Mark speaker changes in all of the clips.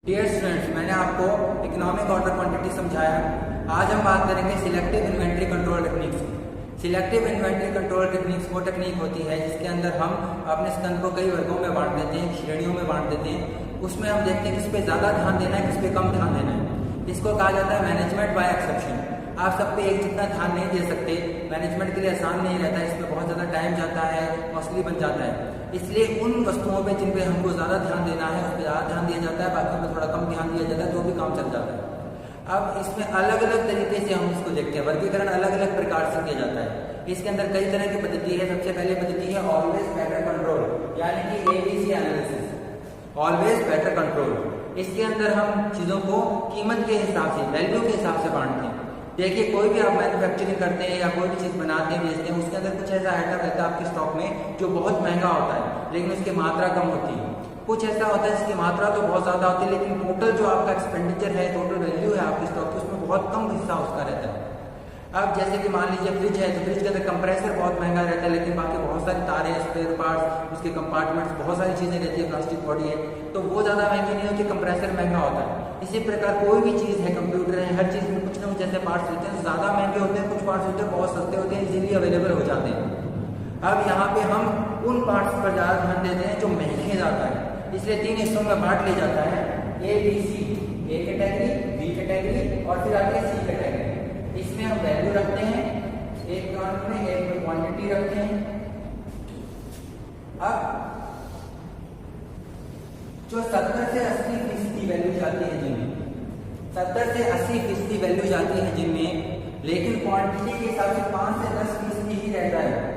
Speaker 1: Dear students, मैंने आपको economic order quantity समझाया। आज हम बात करेंगे सिलेक्टिव इन्वेंट्री कंट्रोल टेक्निक्स की। सिलेक्टिव इन्वेंट्री कंट्रोल टेक्निक्स वो टेक्निक होती है जिसके अंदर हम अपने स्कंद को कई वर्गों में बांट देते हैं, श्रेणियों में बांट देते हैं। उसमें हम देखते हैं किस पे ज़्यादा ध्यान देना है, किस पे कम ध्यान देना है। इसको कहा जाता है मैनेजमेंट बाय एक्सेप्शन। आप सब पे एक जितना ध्यान नहीं दे सकते, मैनेजमेंट के लिए आसान नहीं रहता है, इसमें बहुत ज़्यादा टाइम जाता है, कॉस्टली बन जाता है। इसलिए उन वस्तुओं पे जिन पे हमको ज़्यादा ध्यान देना है उस पर ज़्यादा ध्यान दिया जाता है, बाकी पे थोड़ा कम ध्यान दिया जाता है, तो भी काम चल जाता है। अब इसमें अलग अलग तरीके से हम इसको देखते हैं, वर्गीकरण अलग अलग प्रकार से किया जाता है। इसके अंदर कई तरह की पद्धति है। सबसे पहले पद्धति है ऑलवेज बेटर कंट्रोल, यानी कि ABC analysis. Always better control, इसके अंदर हम चीज़ों को कीमत के हिसाब से, वैल्यू के हिसाब से बांटते हैं। देखिए, कोई भी आप मैन्युफैक्चरिंग करते हैं या कोई भी चीज़ बनाते हैं, बेचते हैं, उसके अंदर कुछ ऐसा आइटम रहता है आपके स्टॉक में जो बहुत महंगा होता है लेकिन उसकी मात्रा कम होती है। कुछ ऐसा होता है जिसकी मात्रा तो बहुत ज़्यादा होती है लेकिन टोटल जो आपका एक्सपेंडिचर है, टोटल वैल्यू है आपके स्टॉक की, उसमें बहुत कम हिस्सा उसका रहता है। अब जैसे कि मान लीजिए फ्रिज है, तो फ्रिज के अंदर कंप्रेसर बहुत महंगा रहता है लेकिन बाकी बहुत सारी तारें, स्पेयर पार्ट्स, उसके कंपार्टमेंट्स, बहुत सारी चीज़ें रहती है, प्लास्टिक बॉडी है, तो वो ज़्यादा महंगी नहीं होती, कंप्रेसर महंगा होता है। इसी प्रकार कोई भी चीज़ है, कंप्यूटर है, हर चीज़ में कुछ ना कुछ ऐसे पार्ट्स रहते हैं ज़्यादा महंगे होते हैं, कुछ पार्ट्स होते हैं बहुत सस्ते होते हैं, इजीली अवेलेबल हो जाते हैं। अब यहाँ पे हम उन पार्ट्स पर ज़्यादा ध्यान देते हैं जो महंगे ज़्यादा है, इसलिए 3 हिस्सों में बांट लिया जाता है, ABC, A category, B category और फिर आगे C कैटेगरी। इसमें हम वैल्यू रखते हैं, एक टर्म में, एक में क्वांटिटी रखते हैं। अब जो 70 से 80% वैल्यू जाती है जिनमें, 70 से 80% वैल्यू जाती है जिनमें, लेकिन क्वांटिटी के हिसाब से 5 से 10% ही रहता है।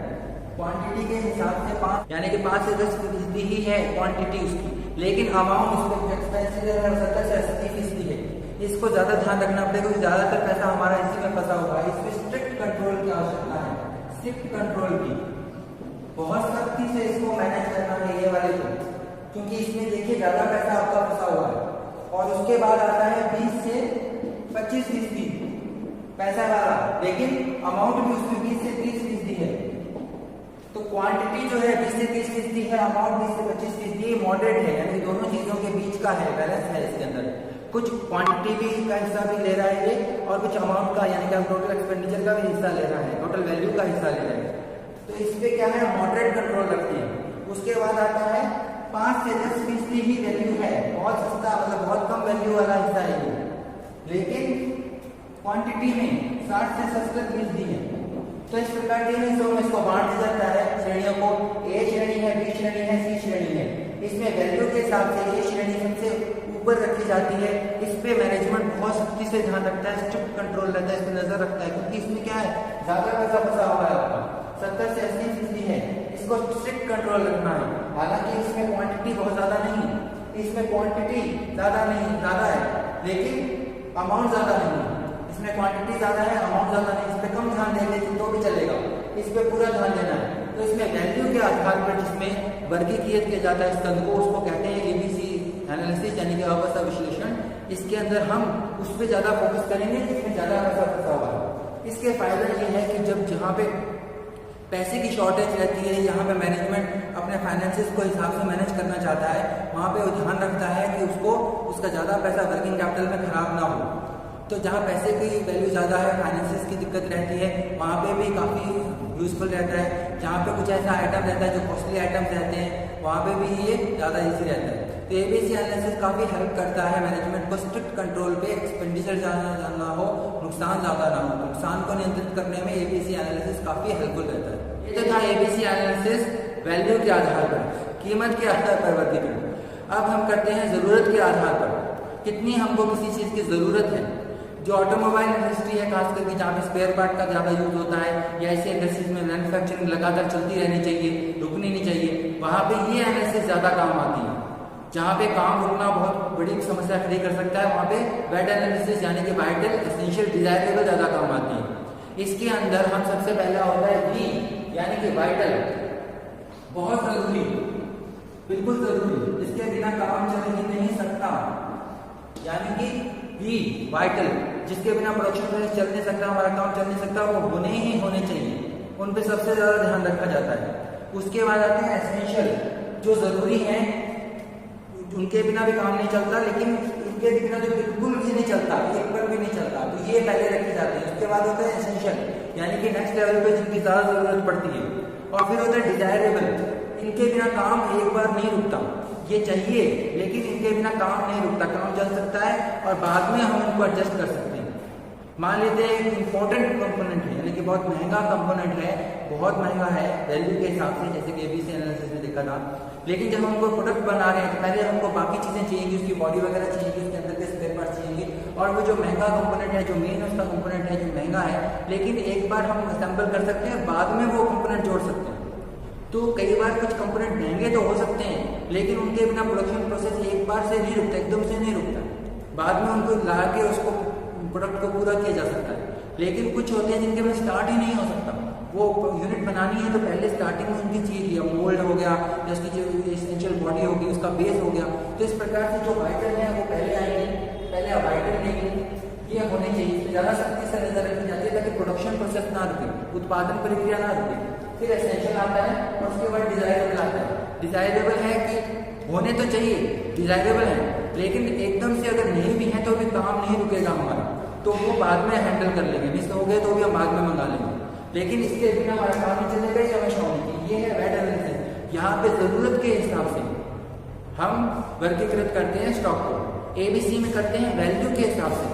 Speaker 1: क्वांटिटी के हिसाब से 5 यानी कि 5 से 10% ही है क्वांटिटी उसकी, लेकिन अमाउंट उसको एक्सपेंसिव है 70 से 80% है। इसको ज्यादा ध्यान रखना पड़ेगा क्योंकि ज्यादातर पैसा हमारा इसी में फंसा हुआ है। इसमें स्ट्रिक्ट कंट्रोल की आवश्यकता है, स्ट्रिक्ट कंट्रोल की, बहुत सख्ती से इसको मैनेज करना है ये वाले को, क्योंकि इसमें देखिए ज्यादा पैसा आपका फंसा हुआ है। और उसके बाद आता है 20 से 25% पैसा वाला, लेकिन अमाउंट भी उसमें 20 से 30% है। तो क्वांटिटी जो है 20 से 30% है, अमाउंट 20 से 25%, मॉडरेट है, यानी दोनों चीजों के बीच का है, बैलेंस है इसके अंदर। कुछ क्वांटिटी भी का हिस्सा भी ले रहा है ये, और कुछ अमाउंट का यानी कि टोटल एक्सपेंडिचर का भी हिस्सा ले रहा है, टोटल वैल्यू का हिस्सा ले रहा है। तो इस पे क्या है, मॉडरेट कंट्रोल रखते हैं। उसके बाद आता है 5 से 10% ही वैल्यू है, बहुत सस्ता, मतलब बहुत कम वैल्यू वाला हिस्सा है ये, लेकिन क्वांटिटी में 60 से 70% है। तो इस प्रकार के हिस्सों में इसको बांट दिया जाता है श्रेणियों को। A श्रेणी है, B श्रेणी है, C श्रेणी है। इसमें वैल्यू के हिसाब से A श्रेणी सबसे ऊपर रखी जाती है। इस पे मैनेजमेंट बहुत सख्ती से ध्यान रखता है, स्ट्रिक्ट कंट्रोल रहता है, इस पे नजर रखता है, क्योंकि इसमें क्या है, ज्यादा पैसा फंसा हुआ है आपका, 70 से 80% है, इसको स्ट्रिक्ट कंट्रोल रखना है। हालांकि इसमें क्वांटिटी बहुत ज्यादा नहीं, इसमें क्वांटिटी ज्यादा नहीं, ज्यादा है लेकिन अमाउंट ज्यादा नहीं है। इसमें क्वांटिटी ज्यादा है, अमाउंट ज्यादा नहीं, इस पे कम ध्यान देंगे तो भी चलेगा, इस पे पूरा ध्यान देना है। तो इसमें वैल्यू के आधार पर जिसमें वर्गीकृत किया जाता है स्कंद को, उसको कहते हैं ABC एनालिसिस, यानी कि अवस्था विश्लेषण। इसके अंदर हम उस पर ज्यादा फोकस करेंगे जिसमें ज्यादा पैसा फंसा हुआ है। इसके फायदा ये है कि जब जहाँ पे पैसे की शॉर्टेज रहती है, यहाँ पे मैनेजमेंट अपने फाइनेंसेस को हिसाब से मैनेज करना चाहता है, वहाँ पे वो ध्यान रखता है कि उसका ज्यादा पैसा वर्किंग कैपिटल में खराब ना हो। तो जहाँ पैसे की वैल्यू ज़्यादा है, फाइनेंसेस की दिक्कत रहती है, वहाँ पे भी काफ़ी यूजफुल रहता है। जहाँ पे कुछ ऐसा आइटम रहता है जो कॉस्टली आइटम्स रहते हैं, वहाँ पे भी ये ज़्यादा इजी रहता है। तो ABC एनालिसिस काफ़ी हेल्प करता है मैनेजमेंट को स्ट्रिक्ट कंट्रोल पे, एक्सपेंडिचर ज़्यादा ना हो, नुकसान ज़्यादा ना हो। नुकसान को नियंत्रित करने में ABC एनालिसिस काफ़ी हेल्पफुल रहता है। ये तो था ABC एनालिसिस वैल्यू के आधार पर, कीमत के आधार पर वर्गीकरण। अब हम करते हैं ज़रूरत के आधार पर, कितनी हमको किसी चीज़ की ज़रूरत है। जो ऑटोमोबाइल इंडस्ट्री है, खास करके जहाँ पे स्पेयर पार्ट का ज़्यादा यूज होता है, या ऐसी इंडस्ट्रीज में मैन्युफैक्चरिंग लगातार चलती रहनी चाहिए, रुकनी नहीं चाहिए, वहाँ पे ये एनालिसिस ज़्यादा काम आती है। जहाँ पे काम रुकना बहुत बड़ी समस्या खड़ी कर सकता है, वहाँ पे वाइट एनालिसिस यानी कि वाइटल, एसेंशियल, डिजायरेबल ज़्यादा काम आती है। इसके अंदर हम सबसे पहला होता है V, यानी कि वाइटल, बहुत जरूरी, बिल्कुल जरूरी, इसके बिना काम चल ही नहीं सकता, यानी कि V वाइटल, जिसके बिना प्रोडक्शन चल नहीं सकता, हमारा काम चल नहीं सकता, वो होने ही होने चाहिए, उन पे सबसे ज्यादा ध्यान रखा जाता है। उसके बाद आते हैं एसेंशियल, जो जरूरी हैं, उनके बिना भी काम नहीं चलता, लेकिन इनके बिना तो बिल्कुल भी नहीं चलता, एक पर भी नहीं चलता। तो ये पहले रखे जाते हैं। उसके बाद होता है एसेंशियल, यानी कि नेक्स्ट लेवल पे जिनकी ज़्यादा ज़रूरत पड़ती है। और फिर होता है डिजायरेबल, इनके बिना काम एक बार नहीं रुकता, ये चाहिए लेकिन इनके बिना काम नहीं रुकता, काम चल सकता है और बाद में हम इनको एडजस्ट कर सकते हैं। मान लेते हैं एक इंपॉर्टेंट कंपोनेंट है, यानी कि बहुत महंगा कंपोनेंट है, बहुत महंगा है वैल्यू के हिसाब से, जैसे कि एबीसी एनालिसिस में देखा था। लेकिन जब हमको प्रोडक्ट बना रहे हैं तो पहले हमको बाकी चीज़ें चाहिए, उसकी बॉडी वगैरह चाहिए, उसके अंदर के स्पेयर पार्ट्स चाहिए, और वो जो महंगा कंपोनेंट है, जो मेन उसका कंपोनेंट है, जो महंगा है, लेकिन एक बार हम असेंबल कर सकते हैं, बाद में वो कंपोनेंट जोड़ सकते हैं। तो कई बार कुछ कंपोनेंट महंगे तो हो सकते हैं, लेकिन उनके बिना प्रोडक्शन प्रोसेस एक बार से नहीं रुकता, एकदम से नहीं रुकता, बाद में उनको ला के उसको प्रोडक्ट को पूरा किया जा सकता है। लेकिन कुछ होते हैं जिनके बिना स्टार्ट ही नहीं हो सकता, वो यूनिट बनानी है तो पहले स्टार्टिंग में उनकी चीज या मोल्ड हो गया, या उसकी जो एसेंशियल बॉडी होगी, उसका बेस हो गया। तो इस प्रकार से जो वाइटल है वो पहले आएंगे, पहले वाइटल लेंगे, ये होने चाहिए, ज़्यादा सख्ती से नजर रखी जाती है ताकि प्रोडक्शन प्रोसेस ना रुके, उत्पादन प्रक्रिया ना रुके। फिर एसेंशियल आता है और उसके बाद डिजायरेबल आता है। डिजायरेबल है कि होने तो चाहिए, डिजायरेबल है, लेकिन एकदम से अगर नहीं भी है तो भी काम नहीं रुकेगा हमारा, तो वो बाद में हैंडल कर लेंगे, मिस हो गए तो भी हम बाद में मंगा लेंगे, लेकिन इसके बिना हमारा काम नहीं चलेगा, ये हमें शौक नहीं। ये है वेट एनालिसिस। यहाँ पे जरूरत के हिसाब से हम वर्गीकृत करते हैं स्टॉक को। एबीसी में करते हैं वैल्यू के हिसाब से,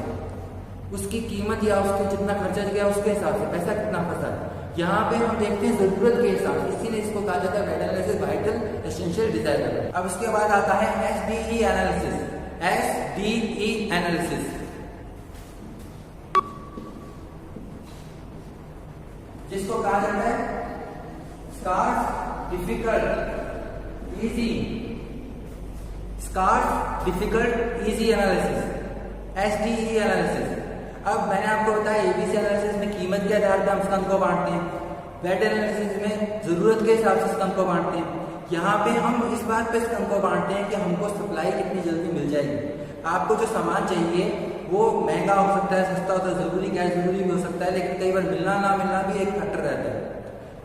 Speaker 1: उसकी कीमत या उसके जितना खर्चा गया उसके हिसाब से, पैसा कितना फंसा है। यहाँ पे हम देखते हैं जरूरत के हिसाब से, इसीलिए इसको कहा जाता है VED analysis, vital, essential, desirable. अब उसके बाद आता है एसडीई एनालिसिस। एसडीई एनालिसिस जिसको कहा जाता है scarce, difficult, easy, scarce, difficult, easy analysis, SDE analysis. अब मैंने आपको बताया एबीसी एनालिसिस में कीमत के आधार पर हम स्कंद को बांटते हैं, वेट एनालिसिस में जरूरत के हिसाब से स्कंद को बांटते हैं। यहाँ पे हम इस बात पे स्कंद को बांटते हैं कि हमको सप्लाई कितनी जल्दी मिल जाएगी। आपको जो सामान चाहिए वो महंगा हो सकता है, सस्ता होता है, जरूरी क्या है, जरूरी भी हो सकता है, लेकिन कई बार मिलना ना मिलना भी एक फैक्टर रहता है।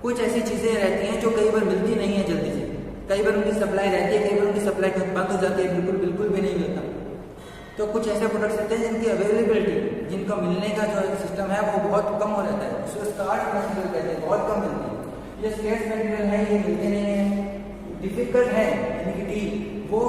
Speaker 1: कुछ ऐसी चीजें रहती हैं जो कई बार मिलती नहीं है जल्दी से, कई बार उनकी सप्लाई रहती है, कई बार उनकी सप्लाई बंद हो जाती है, बिल्कुल भी नहीं मिलता। तो कुछ ऐसे प्रोडक्ट्स रहते हैं जिनकी अवेलेबिलिटी, जिनका मिलने का जो सिस्टम है वो बहुत कम हो जाता है, उसको स्कार्स मटेरियल कहते हैं, बहुत कम मिलती है। ये स्केर्स मटेरियल है, ये मिलते नहीं है। डिफिकल्ट है यानी कि डी, वो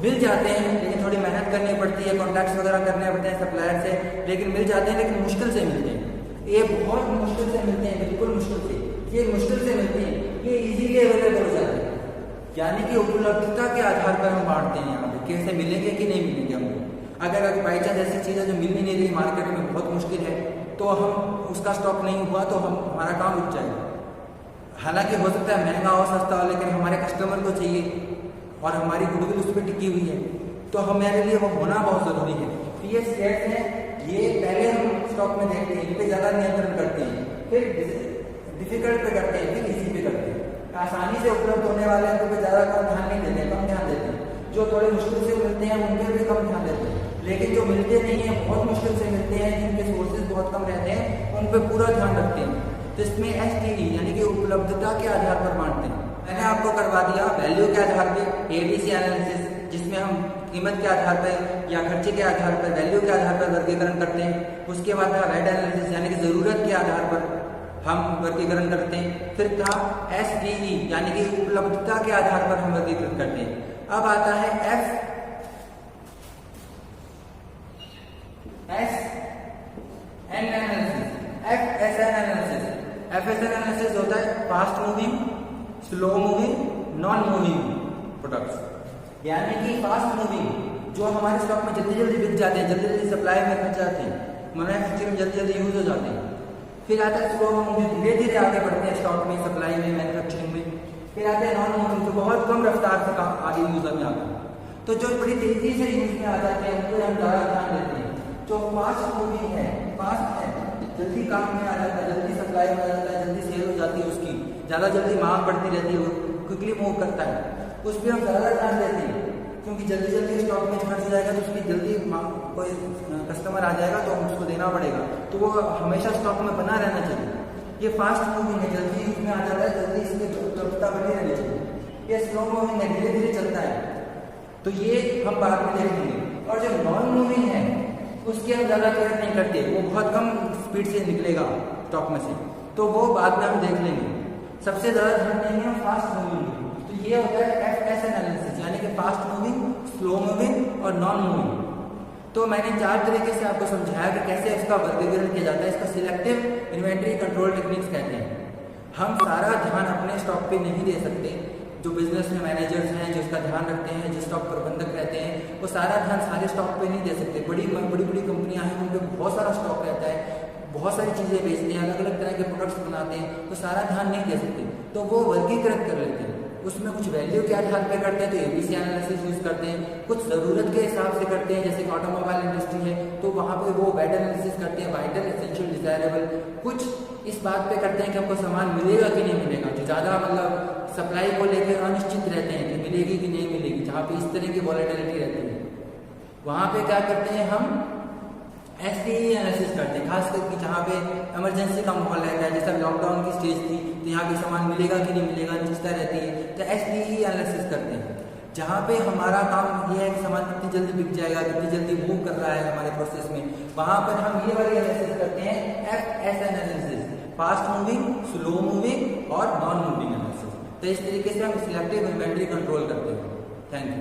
Speaker 1: मिल जाते हैं लेकिन थोड़ी मेहनत करनी पड़ती है, कॉन्टैक्ट्स वगैरह करने पड़ते हैं सप्लायर से, लेकिन मिल जाते हैं, लेकिन मुश्किल से मिलते हैं। ये बहुत मुश्किल से मिलते हैं, बिल्कुल मुश्किल से, ये मुश्किल से मिलते हैं, ये इजीली अवेलेबल हो जाते हैं। यानी कि उपलब्धता के आधार पर हम बांटते हैं यहाँ पे, कैसे मिलेंगे कि नहीं मिलेंगे हमको। अगर बाई चांस ऐसी चीज़ है जो मिल ही नहीं रही मार्केट में, बहुत मुश्किल है, तो हम उसका स्टॉक नहीं हुआ तो हमारा काम रुक जाएगा। हालांकि हो सकता है महंगा हो, सस्ता हो, लेकिन हमारे कस्टमर को चाहिए और हमारी गुडविल उस पर टिकी हुई है, तो हमारे लिए वो होना बहुत जरूरी है। तो ये शेयर्स हैं, ये पहले हम स्टॉक में देखते हैं, इन पे ज़्यादा नियंत्रण करते हैं, फिर डिफिकल्ट पे करते हैं, फिर इजी पे करते हैं। आसानी से उपलब्ध होने वाले हैं तो पे ज़्यादा कम ध्यान नहीं देते, कम ध्यान देते हैं। जो थोड़े मुश्किल से मिलते हैं उनके भी कम ध्यान देते हैं, लेकिन जो मिलते नहीं है, बहुत मुश्किल से मिलते हैं, जिनके सोर्सेज बहुत कम रहते हैं, उन पर पूरा ध्यान रखते हैं। तो इसमें एसडीई यानी कि उपलब्धता के आधार पर बांटते हैं। मैंने आपको करवा दिया वैल्यू के आधार पे एबीसी एनालिसिस, जिसमें हम कीमत के आधार पर या खर्चे के आधार पर, वैल्यू के आधार पर वर्गीकरण करते हैं। उसके बाद था वेट एनालिसिस यानी कि जरूरत के आधार पर हम वर्गीकरण करते हैं। फिर था एसडीई यानी कि उपलब्धता के आधार पर हम वर्गीकृत करते हैं। अब आता है F S N analysis, F S N analysis. F S N analysis होता है fast moving, slow moving, non moving products. यानी कि फास्ट मूविंग जो हमारे स्टॉक में जल्दी जल्दी बिक जाते हैं, जल्दी जल्दी सप्लाई में बच जाते हैं, मैन्युफैक्चरिंग में जल्दी जल्दी यूज हो जाते हैं। फिर आता है स्लो मूविंग, धीरे धीरे आगे बढ़ते हैं स्टॉक में, सप्लाई में, मैन्युफैक्चरिंग में। फिर आते हैं नॉन मूविंग जो बहुत कम रफ्तार से आगे यूजर में आता है। तो जो बड़ी तेजी से यूज में आ जाते हैं उनको हम ज़्यादा ध्यान देते हैं। जो फास्ट मूविंग है, फास्ट है, जल्दी काम में आ जाता है, जल्दी सप्लाई में आ जाता है, जल्दी सेल हो जाती है, उसकी ज़्यादा जल्दी मांग बढ़ती रहती है, क्विकली मूव करता है, उस पर हम ज़्यादा ध्यान देते हैं, क्योंकि जल्दी जल्दी स्टॉक में खर्च जाएगा तो उसकी जल्दी कोई कस्टमर आ जाएगा तो हम उसको देना पड़ेगा, तो वो हमेशा स्टॉक में बना रहना चाहिए। ये फास्ट मूविंग है, जल्दी यूज में आ जाता है, जल्दी इसकी उपलब्धता बनी रहनी चाहिए। ये स्लो मूविंग है, धीरे धीरे चलता है, तो ये हम बाद में देखेंगे। और जो नॉन मूविंग है उसकी हम ज़्यादा केयर नहीं करते, वो बहुत कम स्पीड से निकलेगा स्टॉक में से, तो वो बाद में हम देख लेंगे। सबसे ज़्यादा ध्यान देंगे हम फास्ट मूविंग। तो ये होता है FS एनालिसिस, यानी कि फास्ट मूविंग, स्लो मूविंग और नॉन मूविंग। तो मैंने 4 तरीके से आपको समझाया कि कैसे इसका वर्गीकरण किया जाता है। इसको सिलेक्टिव इन्वेंट्री कंट्रोल टेक्निक्स कहते हैं। हम सारा ध्यान अपने स्टॉक पे नहीं दे सकते। जो बिजनेस में मैनेजर्स हैं, जो इसका ध्यान रखते हैं, जो स्टॉक प्रबंधक रहते हैं, वो सारा ध्यान सारे स्टॉक पे नहीं दे सकते। बड़ी बड़ी कंपनियां हैं, उनपे बहुत सारा स्टॉक रहता है, बहुत सारी चीज़ें बेचते हैं, अलग अलग तरह के प्रोडक्ट्स बनाते हैं, तो सारा ध्यान नहीं दे सकते। तो वो वर्गीकृत कर लेते हैं, उसमें कुछ वैल्यू के आधार पे करते हैं, तो ABC एनालिसिस यूज करते हैं। कुछ ज़रूरत के हिसाब से करते हैं, जैसे कि ऑटोमोबाइल इंडस्ट्री है तो वहाँ पे वो वैट एनालिसिस करते हैं, वाइटल, एसेंशियल, डिजायरेबल। कुछ इस बात पे करते हैं कि हमको सामान मिलेगा कि नहीं मिलेगा, जो ज़्यादा मतलब सप्लाई को लेकर अनिश्चित रहते हैं कि मिलेगी कि नहीं मिलेगी, जहाँ पे इस तरह की वॉलेटिलिटी रहती है, वहाँ पे क्या करते हैं हम SDE एनालिसिस करते हैं। खास करके जहाँ पे इमरजेंसी का माहौल रहता है, जैसा लॉकडाउन की स्टेज थी, तो यहाँ पे सामान मिलेगा कि नहीं मिलेगा अनिश्चितता रहती है, तो SDE एनालिसिस करते हैं। जहाँ पे हमारा काम ये है कि सामान कितनी जल्दी बिक जाएगा, कितनी जल्दी मूव कर रहा है हमारे प्रोसेस में, वहाँ पर हम ये वाली एनालिसिस करते हैं FS analysis, fast moving, slow moving और नॉन मूविंग एनालिसिस। तो इस तरीके से हम सिलेक्टिव इन्वेंट्री कंट्रोल करते हैं। Thank you.